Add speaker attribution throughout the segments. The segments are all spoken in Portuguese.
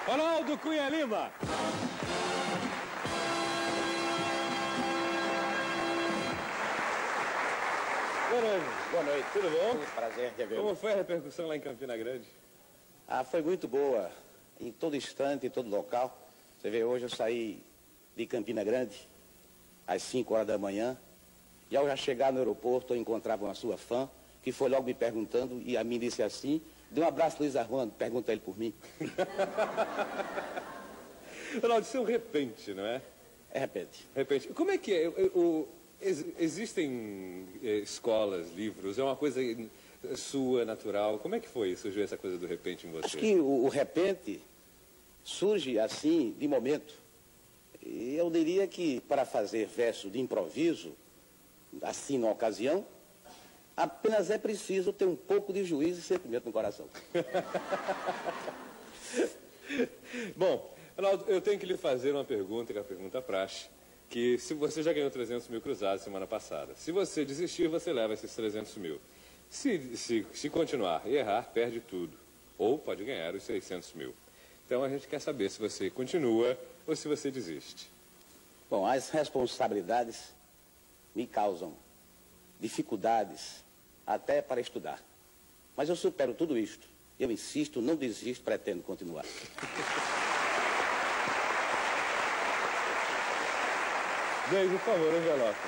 Speaker 1: Ronaldo Cunha Lima. Boa noite.
Speaker 2: Boa noite.
Speaker 1: Tudo bom?
Speaker 2: Muito prazer em
Speaker 1: Como foi a repercussão lá em Campina Grande?
Speaker 2: Foi muito boa. Em todo instante, em todo local. Você vê, hoje eu saí de Campina Grande às 5 horas da manhã. E ao já chegar no aeroporto, eu encontrava uma sua fã, que foi logo me perguntando, e a mim disse assim: dê um abraço, Luiz Armando, pergunta ele por mim.
Speaker 1: Ronaldo, isso é um repente, não é?
Speaker 2: É repente.
Speaker 1: Repente. Como é que é? Existem escolas, livros, é uma coisa sua, natural. Como é que foi? Surgiu essa coisa do repente em você?
Speaker 2: Acho que o repente surge assim, de momento. E eu diria que para fazer verso de improviso, assim na ocasião, apenas é preciso ter um pouco de juízo e sentimento no coração.
Speaker 1: Bom, Ronaldo, eu tenho que lhe fazer uma pergunta, que é a pergunta praxe, que se você já ganhou 300 mil cruzados semana passada. Se você desistir, você leva esses 300 mil. Se continuar e errar, perde tudo. Ou pode ganhar os 600 mil. Então a gente quer saber se você continua ou se você desiste.
Speaker 2: Bom, as responsabilidades me causam dificuldades até para estudar. Mas eu supero tudo isto. Eu insisto, não desisto, pretendo continuar.
Speaker 1: Deise, por favor, envelope.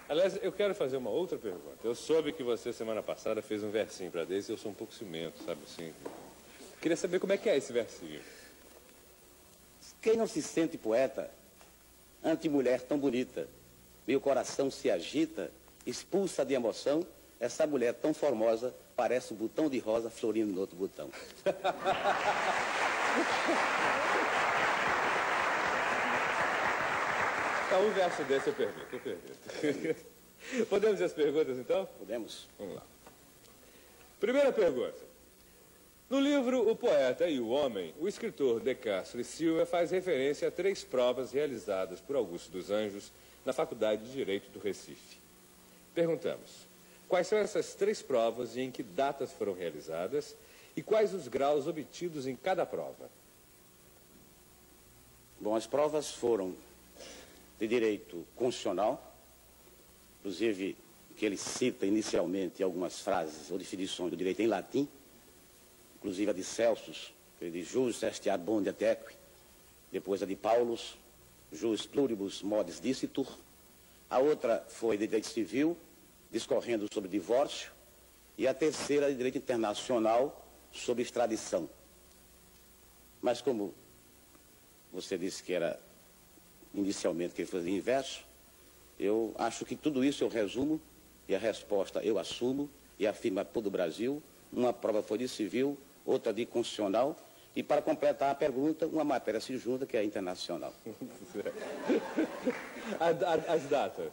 Speaker 1: Aliás, eu quero fazer uma outra pergunta. Eu soube que você, semana passada, fez um versinho para Deise e eu sou um pouco ciumento, sabe assim? Queria saber como é que é esse versinho.
Speaker 2: Quem não se sente poeta ante mulher tão bonita? Meu coração se agita, expulsa de emoção. Essa mulher tão formosa parece um botão de rosa florindo no outro botão.
Speaker 1: Um verso desse eu permito. Podemos ir às perguntas, então?
Speaker 2: Podemos.
Speaker 1: Vamos lá. Primeira pergunta. No livro O Poeta e o Homem, o escritor De Castro e Silva faz referência a 3 provas realizadas por Augusto dos Anjos na Faculdade de Direito do Recife. Perguntamos, quais são essas 3 provas e em que datas foram realizadas e quais os graus obtidos em cada prova?
Speaker 2: Bom, as provas foram de direito constitucional, inclusive que ele cita inicialmente algumas frases ou definições do direito em latim, inclusive a de Celsus, de jus est ad bonum et equi, depois a de Paulus, jus pluribus modis dicitur. A outra foi de direito civil, discorrendo sobre divórcio, e a terceira de direito internacional, sobre extradição. Mas como você disse que era inicialmente que ele fazia inverso, eu acho que tudo isso eu resumo, e a resposta eu assumo, e afirmo a todo o Brasil. Uma prova foi de civil, outra de constitucional, e para completar a pergunta, uma matéria se junta, que é a internacional.
Speaker 1: As datas?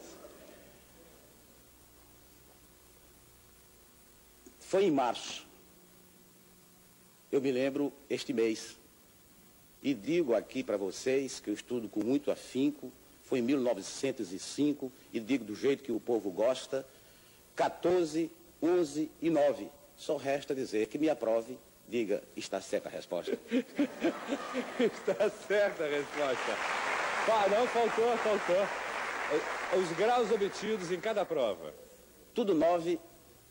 Speaker 2: Foi em março. Eu me lembro este mês. E digo aqui para vocês que eu estudo com muito afinco, foi em 1905, e digo do jeito que o povo gosta, 14, 11 e 9. Só resta dizer que me aprove, diga, está certa a resposta.
Speaker 1: Está certa a resposta. Não, faltou. Os graus obtidos em cada prova.
Speaker 2: Tudo 9,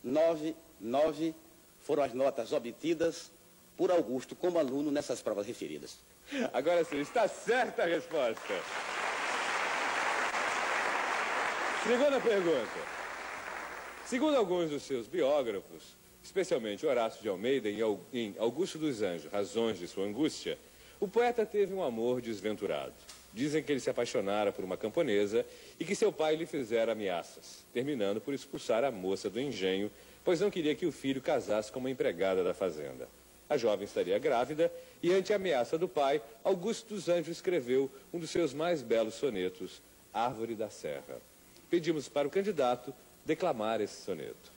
Speaker 2: 9, 9 foram as notas obtidas por Augusto como aluno nessas provas referidas.
Speaker 1: Agora sim, está certa a resposta. Segunda pergunta. Segundo alguns dos seus biógrafos, especialmente Horácio de Almeida em Augusto dos Anjos, Razões de Sua Angústia, o poeta teve um amor desventurado. Dizem que ele se apaixonara por uma camponesa e que seu pai lhe fizera ameaças, terminando por expulsar a moça do engenho, pois não queria que o filho casasse com uma empregada da fazenda. A jovem estaria grávida e, ante a ameaça do pai, Augusto dos Anjos escreveu um dos seus mais belos sonetos, Árvore da Serra. Pedimos para o candidato declamar esse soneto.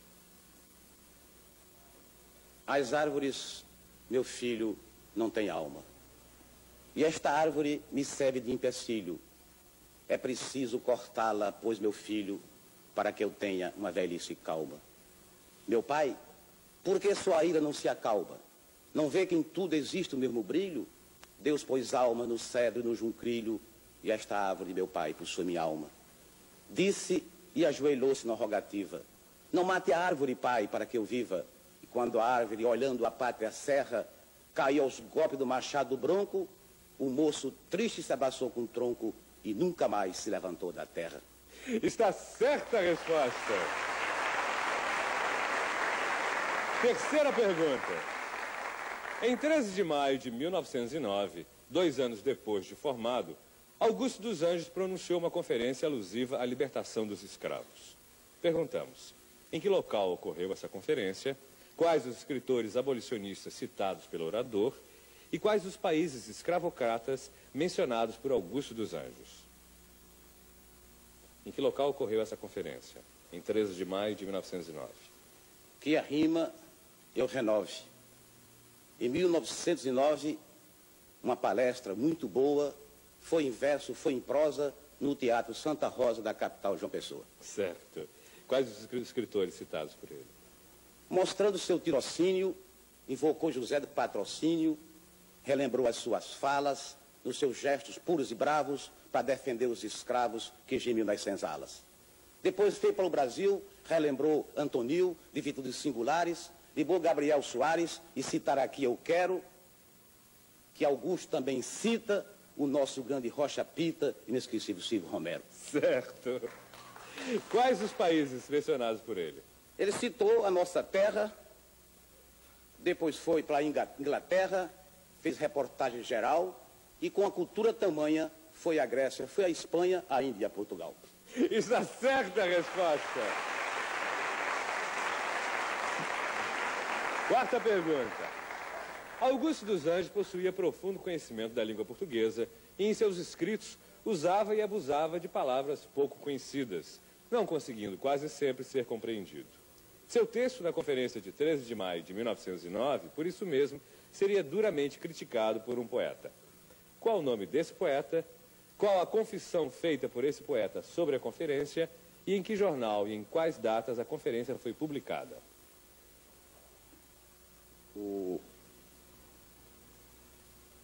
Speaker 2: As árvores, meu filho, não têm alma. E esta árvore me serve de empecilho. É preciso cortá-la, pois, meu filho, para que eu tenha uma velhice calma. Meu pai, por que sua ira não se acalma? Não vê que em tudo existe o mesmo brilho? Deus pôs alma no cedro e no juncrilho, e esta árvore, meu pai, possui minha alma. Disse e ajoelhou-se na rogativa: não mate a árvore, pai, para que eu viva. E quando a árvore, olhando a pátria serra, caiu aos golpes do machado bronco, o moço triste se abraçou com o tronco e nunca mais se levantou da terra.
Speaker 1: Está certa a resposta. Terceira pergunta. Em 13 de maio de 1909, 2 anos depois de formado, Augusto dos Anjos pronunciou uma conferência alusiva à libertação dos escravos. Perguntamos: em que local ocorreu essa conferência? Quais os escritores abolicionistas citados pelo orador? E quais os países escravocratas mencionados por Augusto dos Anjos? Em que local ocorreu essa conferência? Em 13 de maio de 1909.
Speaker 2: Que a rima eu renove. Em 1909, uma palestra muito boa, foi em verso, foi em prosa, no Teatro Santa Rosa, da capital João Pessoa.
Speaker 1: Certo. Quais os escritores citados por ele?
Speaker 2: Mostrando seu tirocínio, invocou José do Patrocínio, relembrou as suas falas, nos seus gestos puros e bravos, para defender os escravos que gemiam nas senzalas. Depois veio para o Brasil, relembrou Antonil, de virtudes singulares, ligou Gabriel Soares, e citar aqui eu quero, que Augusto também cita, o nosso grande Rocha Pita, inesquecível Silvio Romero.
Speaker 1: Certo. Quais os países mencionados por ele?
Speaker 2: Ele citou a nossa terra, depois foi para a Inglaterra, fez reportagem geral, e com a cultura tamanha, foi à Grécia, foi à Espanha, à Índia e a Portugal.
Speaker 1: Está certa a resposta. Quarta pergunta. Augusto dos Anjos possuía profundo conhecimento da língua portuguesa e em seus escritos usava e abusava de palavras pouco conhecidas, não conseguindo quase sempre ser compreendido. Seu texto na conferência de 13 de maio de 1909, por isso mesmo, seria duramente criticado por um poeta. Qual o nome desse poeta? Qual a confissão feita por esse poeta sobre a conferência? E em que jornal e em quais datas a conferência foi publicada?
Speaker 2: O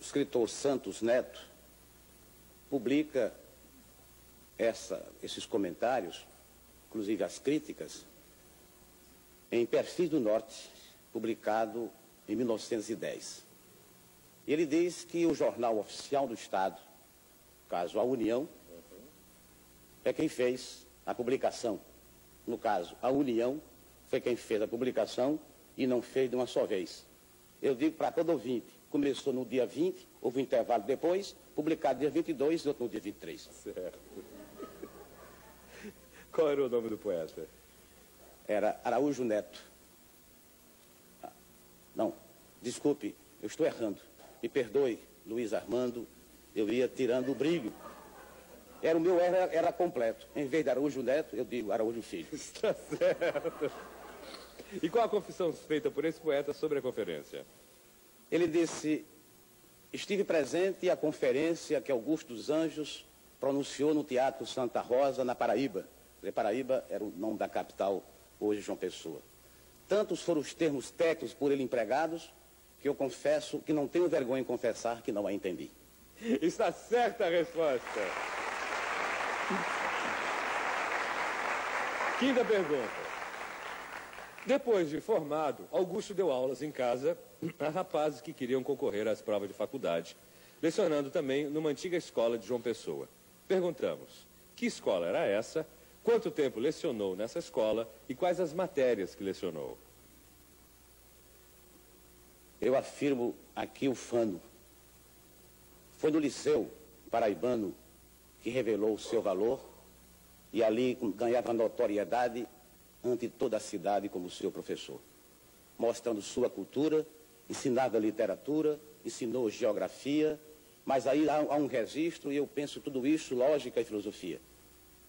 Speaker 2: escritor Santos Neto publica esses comentários, inclusive as críticas, em Perfis do Norte, publicado em 1910. Ele diz que o jornal oficial do Estado, caso a União, é quem fez a publicação. No caso, a União foi quem fez a publicação e não fez de uma só vez. Eu digo para todo ouvinte, começou no dia 20, houve um intervalo depois, publicado dia 22 e outro no dia 23.
Speaker 1: Certo. Qual era o nome do poeta?
Speaker 2: Era Araújo Neto. Não, desculpe, eu estou errando. Me perdoe, Luiz Armando, eu ia tirando o brilho. O meu era completo. Em vez de Araújo Neto, eu digo Araújo Filho.
Speaker 1: Está certo. E qual a confissão feita por esse poeta sobre a conferência?
Speaker 2: Ele disse: estive presente à conferência que Augusto dos Anjos pronunciou no Teatro Santa Rosa, na Paraíba. Paraíba era o nome da capital, hoje João Pessoa. Tantos foram os termos técnicos por ele empregados, que eu confesso que não tenho vergonha em confessar que não a entendi.
Speaker 1: Está certa a resposta. Quinta pergunta. Depois de formado, Augusto deu aulas em casa a rapazes que queriam concorrer às provas de faculdade, lecionando também numa antiga escola de João Pessoa. Perguntamos: que escola era essa? Quanto tempo lecionou nessa escola e quais as matérias que lecionou?
Speaker 2: Eu afirmo aqui o fano. Foi no Liceu Paraibano que revelou o seu valor e ali ganhava notoriedade ante toda a cidade como seu professor, mostrando sua cultura, ensinava literatura, ensinou geografia, mas aí há um registro e eu penso tudo isso, lógica e filosofia.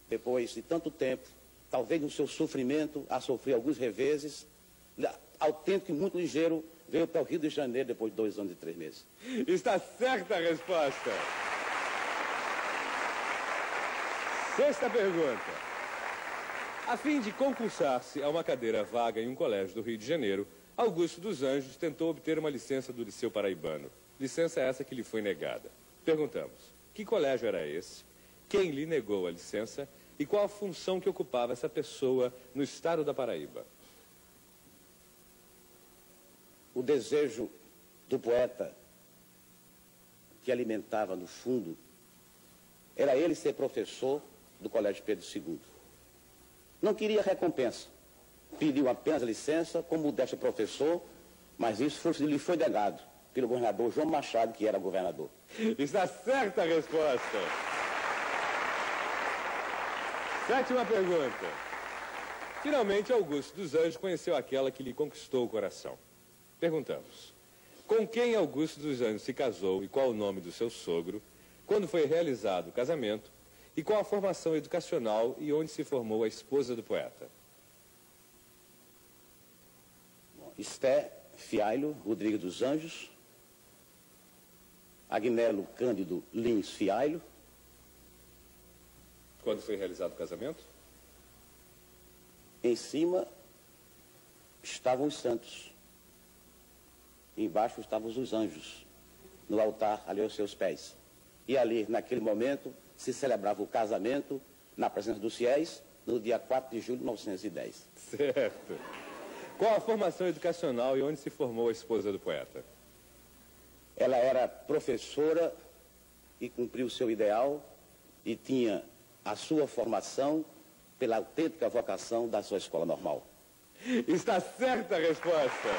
Speaker 2: Depois de tanto tempo, talvez no seu sofrimento, a sofrer alguns reveses, ao tempo que muito ligeiro, veio para o Rio de Janeiro depois de 2 anos e 3 meses.
Speaker 1: Está certa a resposta. Sexta pergunta. A fim de concursar-se a uma cadeira vaga em um colégio do Rio de Janeiro, Augusto dos Anjos tentou obter uma licença do Liceu Paraibano. Licença essa que lhe foi negada. Perguntamos, que colégio era esse? Quem lhe negou a licença? E qual a função que ocupava essa pessoa no estado da Paraíba?
Speaker 2: O desejo do poeta que alimentava no fundo era ele ser professor do Colégio Pedro II. Não queria recompensa. Pediu apenas licença como modesto professor, mas isso lhe foi negado pelo governador João Machado, que era governador.
Speaker 1: Está certa a resposta. Sétima pergunta. Finalmente, Augusto dos Anjos conheceu aquela que lhe conquistou o coração. Perguntamos, com quem Augusto dos Anjos se casou e qual o nome do seu sogro, quando foi realizado o casamento e qual a formação educacional e onde se formou a esposa do poeta?
Speaker 2: Esté Fialho Rodrigues dos Anjos, Agnello Cândido Lins Fialho.
Speaker 1: Quando foi realizado o casamento?
Speaker 2: Em cima estavam os santos. Embaixo estavam os anjos, no altar, ali aos seus pés. E ali, naquele momento, se celebrava o casamento, na presença dos fiéis, no dia 4 de julho de 1910.
Speaker 1: Certo. Qual a formação educacional e onde se formou a esposa do poeta?
Speaker 2: Ela era professora e cumpriu o seu ideal e tinha a sua formação pela autêntica vocação da sua escola normal.
Speaker 1: Está certa a resposta.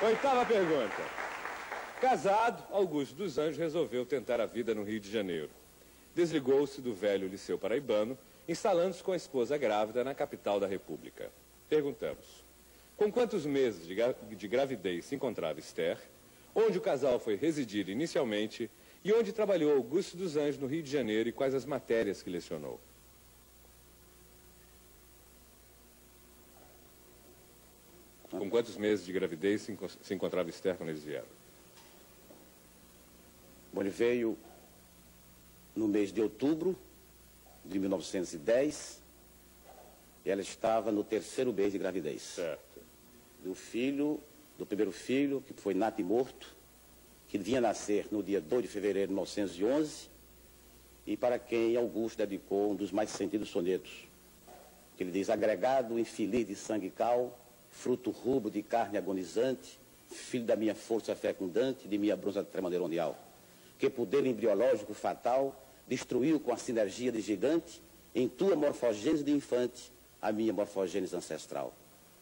Speaker 1: Oitava pergunta. Casado, Augusto dos Anjos resolveu tentar a vida no Rio de Janeiro. Desligou-se do velho Liceu Paraibano, instalando-se com a esposa grávida na capital da República. Perguntamos, com quantos meses de gravidez se encontrava Esther, onde o casal foi residir inicialmente e onde trabalhou Augusto dos Anjos no Rio de Janeiro e quais as matérias que lecionou? Com quantos meses de gravidez se encontrava Esther quando eles vieram?
Speaker 2: Bom, ele veio no mês de outubro de 1910. E ela estava no 3º mês de gravidez.
Speaker 1: Certo.
Speaker 2: Do primeiro filho, que foi natimorto, que vinha nascer no dia 2 de fevereiro de 1911, e para quem Augusto dedicou um dos mais sentidos sonetos, que ele diz, agregado infeliz de sangue cal, fruto rubro de carne agonizante, filho da minha força fecundante, de minha bronza tremanderondial, que poder embriológico fatal destruiu com a sinergia de gigante, em tua morfogênese de infante, a minha morfogênese ancestral.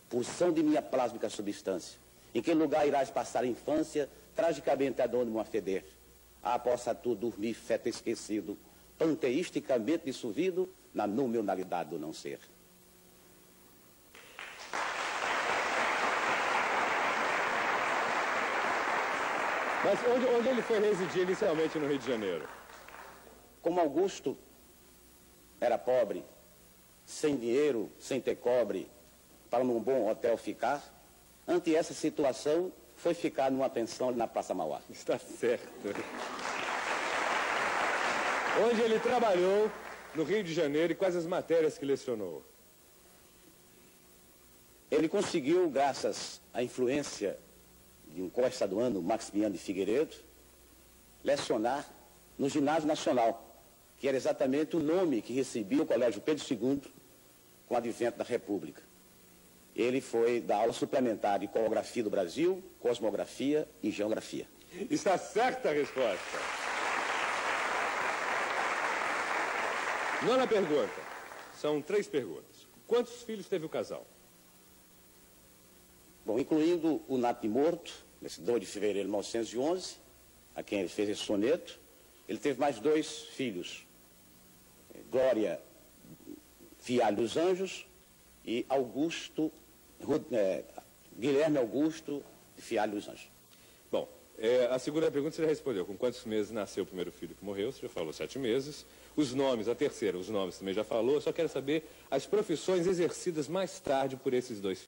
Speaker 2: Pulsão de minha plásmica substância, em que lugar irás passar a infância, tragicamente anônimo a feder? Ah, possa tu dormir feto esquecido, panteisticamente dissolvido na numinalidade do não ser.
Speaker 1: Mas onde ele foi residir inicialmente no Rio de Janeiro?
Speaker 2: Como Augusto era pobre, sem dinheiro, sem ter cobre, para num bom hotel ficar, ante essa situação, foi ficar numa pensão na Praça Mauá.
Speaker 1: Está certo. Onde ele trabalhou no Rio de Janeiro e quais as matérias que lecionou?
Speaker 2: Ele conseguiu, graças à influência de um co-estaduano, Maximiano de Figueiredo, lecionar no Ginásio Nacional, que era exatamente o nome que recebia o Colégio Pedro II com o advento da República. Ele foi dar aula suplementar de Coreografia do Brasil, Cosmografia e Geografia.
Speaker 1: Está certa a resposta. Nona pergunta. São 3 perguntas. Quantos filhos teve o casal?
Speaker 2: Bom, incluindo o natimorto, nesse 2 de fevereiro de 1911, a quem ele fez esse soneto, ele teve mais 2 filhos, Glória Fialho dos Anjos e Guilherme Augusto Fialho dos Anjos.
Speaker 1: Bom, a segunda pergunta você já respondeu. Com quantos meses nasceu o primeiro filho que morreu? Você já falou 7 meses. Os nomes, a terceira, os nomes também já falou. Eu só quero saber as profissões exercidas mais tarde por esses 2 filhos.